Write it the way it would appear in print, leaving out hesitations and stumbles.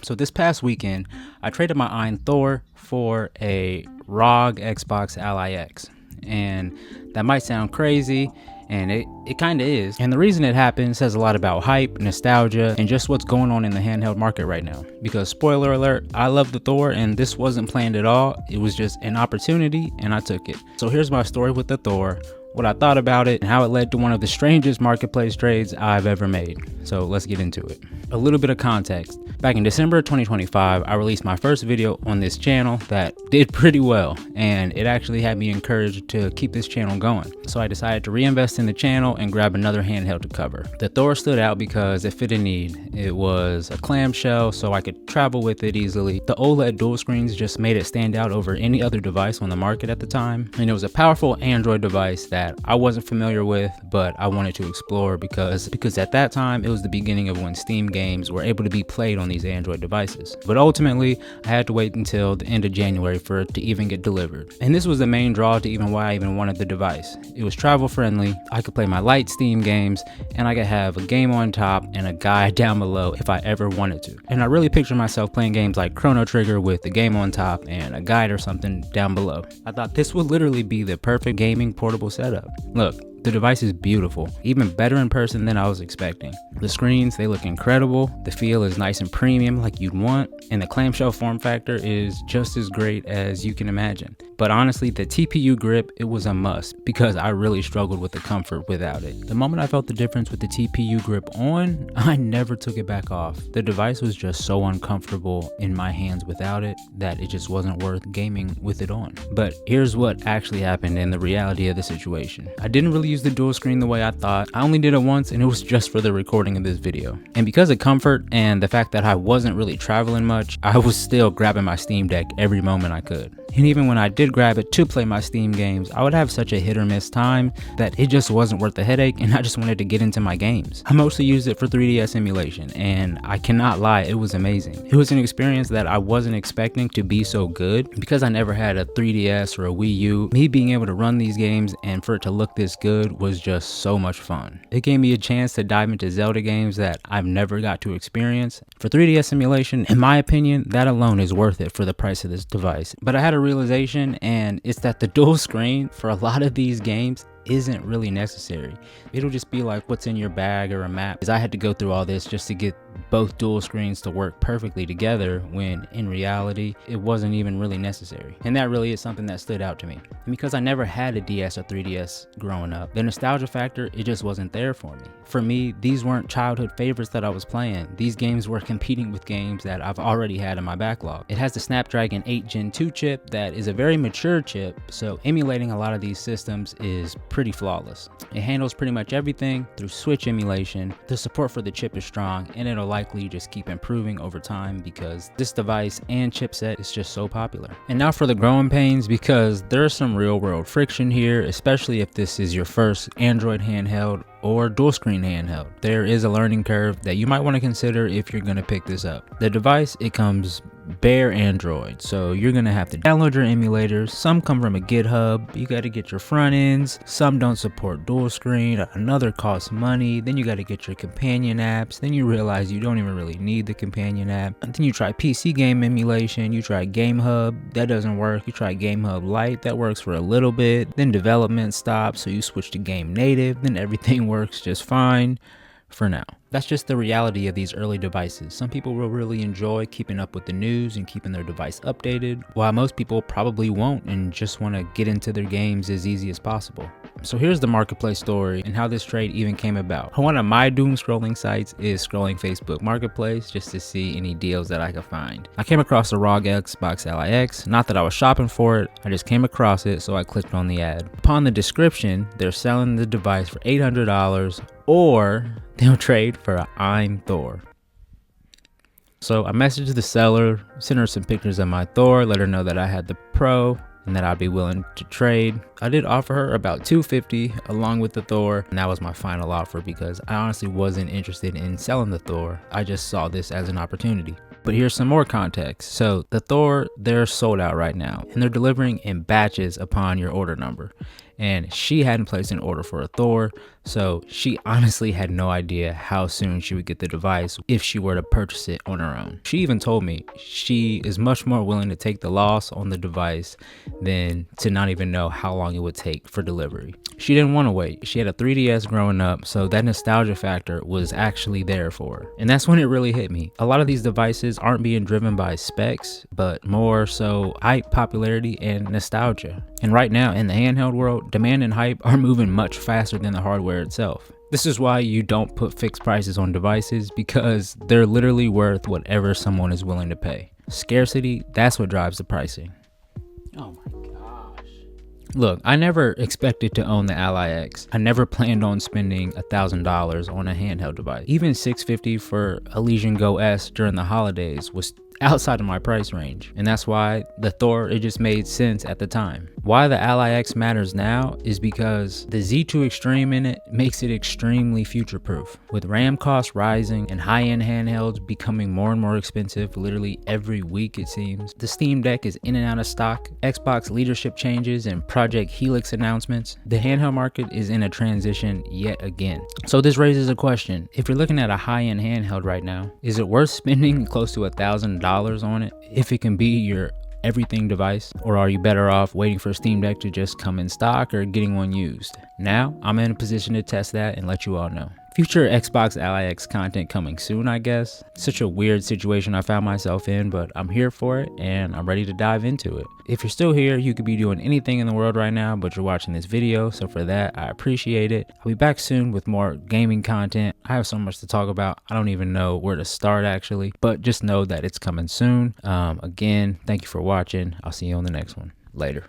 So this past weekend, I traded my AYN Thor for a ROG Xbox Ally X. And that might sound crazy, and it kind of is. And the reason it happened says a lot about hype, nostalgia, and just what's going on in the handheld market right now. Because spoiler alert, I love the Thor, and this wasn't planned at all. It was just an opportunity, and I took it. So here's my story with the Thor, what I thought about it, and how it led to one of the strangest marketplace trades I've ever made. So let's get into it. A little bit of context. Back in December 2025, I released my first video on this channel that did pretty well, and it actually had me encouraged to keep this channel going. So I decided to reinvest in the channel and grab another handheld to cover. The Thor stood out because it fit a need. It was a clamshell, so I could travel with it easily. The OLED dual screens just made it stand out over any other device on the market at the time. And it was a powerful Android device that I wasn't familiar with, but I wanted to explore because at that time, it was the beginning of when Steam games were able to be played on these Android devices. But ultimately, I had to wait until the end of January for it to even get delivered. And this was the main draw to why I even wanted the device. It was travel friendly, I could play my light Steam games, and I could have a game on top and a guide down below if I ever wanted to. And I really picture myself playing games like Chrono Trigger with the game on top and a guide or something down below. I thought this would literally be the perfect gaming portable setup. Look, the device is beautiful, even better in person than I was expecting. The screens, they look incredible. The feel is nice and premium like you'd want. And the clamshell form factor is just as great as you can imagine. But honestly, the TPU grip, it was a must because I really struggled with the comfort without it. The moment I felt the difference with the TPU grip on, I never took it back off. The device was just so uncomfortable in my hands without it that it just wasn't worth gaming with it on. But here's what actually happened in the reality of the situation. I didn't really use the dual screen the way I thought. I only did it once, and it was just for the recording of this video. And because of comfort and the fact that I wasn't really traveling much, I was still grabbing my Steam Deck every moment I could. And even when I did grab it to play my Steam games, I would have such a hit or miss time that it just wasn't worth the headache, and I just wanted to get into my games. I mostly used it for 3DS emulation, and I cannot lie, it was amazing. It was an experience that I wasn't expecting to be so good because I never had a 3DS or a Wii U. Me being able to run these games and for it to look this good was just so much fun. It gave me a chance to dive into Zelda games that I've never got to experience. For 3DS emulation, in my opinion, that alone is worth it for the price of this device. But I had a realization, and it's that the dual screen for a lot of these games isn't really necessary. It'll just be like what's in your bag or a map. Because I had to go through all this just to get both dual screens to work perfectly together when in reality it wasn't even really necessary. And that really is something that stood out to me. And because I never had a DS or 3DS growing up, the nostalgia factor, it just wasn't there for me. For me, these weren't childhood favorites that I was playing. These games were competing with games that I've already had in my backlog. It has the Snapdragon 8 Gen 2 chip that is a very mature chip, so emulating a lot of these systems is pretty flawless. It handles pretty much everything through Switch emulation. The support for the chip is strong, and it'll likely just keep improving over time because this device and chipset is just so popular. And now for the growing pains, because there's some real world friction here, especially if this is your first Android handheld or dual screen handheld. There is a learning curve that you might want to consider if you're going to pick this up. The device, it comes bare Android, so you're gonna have to download your emulators. Some come from a GitHub, you got to get your front ends. Some don't support dual screen, another costs money. Then you got to get your companion apps. Then you realize you don't even really need the companion app. And then you try PC game emulation, you try Game Hub, that doesn't work. You try Game Hub Lite, that works for a little bit. Then development stops, so you switch to Game Native, then everything works just fine for now. That's just the reality of these early devices. Some people will really enjoy keeping up with the news and keeping their device updated, while most people probably won't and just want to get into their games as easy as possible. So here's the marketplace story and how this trade even came about. One of my doom scrolling sites is scrolling Facebook Marketplace just to see any deals that I could find. I came across the ROG Xbox Ally X, not that I was shopping for it, I just came across it, so I clicked on the ad. Upon the description, they're selling the device for $800 or they'll trade for an AYN Thor. So I messaged the seller, sent her some pictures of my Thor, let her know that I had the Pro and that I'd be willing to trade. I did offer her about $250 along with the Thor, and that was my final offer because I honestly wasn't interested in selling the Thor. I just saw this as an opportunity. But here's some more context. So the Thor, they're sold out right now, and they're delivering in batches upon your order number. and she hadn't placed an order for a Thor, so she honestly had no idea how soon she would get the device if she were to purchase it on her own. She even told me she is much more willing to take the loss on the device than to not even know how long it would take for delivery. She didn't want to wait. She had a 3DS growing up, so that nostalgia factor was actually there for her. And that's when it really hit me. A lot of these devices aren't being driven by specs, but more so hype, popularity, and nostalgia. And right now in the handheld world, demand and hype are moving much faster than the hardware itself. This is why you don't put fixed prices on devices, because they're literally worth whatever someone is willing to pay. Scarcity, that's what drives the pricing. Oh my gosh. Look, I never expected to own the Ally X. I never planned on spending $1,000 on a handheld device. Even $650 for a Legion Go S during the holidays was outside of my price range, and that's why the Thor, it just made sense at the time. Why the Ally X matters now is because the Z2 Extreme in it makes it extremely future-proof. With RAM costs rising and high-end handhelds becoming more and more expensive literally every week it seems, the Steam Deck is in and out of stock, Xbox leadership changes and Project Helix announcements, the handheld market is in a transition yet again. So this raises a question. If you're looking at a high-end handheld right now, is it worth spending close to $1,000 on it if it can be your everything device? Or are you better off waiting for Steam Deck to just come in stock or getting one used? Now I'm in a position to test that and let you all know. Future Xbox Ally X content coming soon, I guess. Such a weird situation I found myself in, but I'm here for it and I'm ready to dive into it. If you're still here, you could be doing anything in the world right now, but you're watching this video, so for that, I appreciate it. I'll be back soon with more gaming content. I have so much to talk about, I don't even know where to start actually, but just know that it's coming soon. Again, thank you for watching. I'll see you on the next one. Later.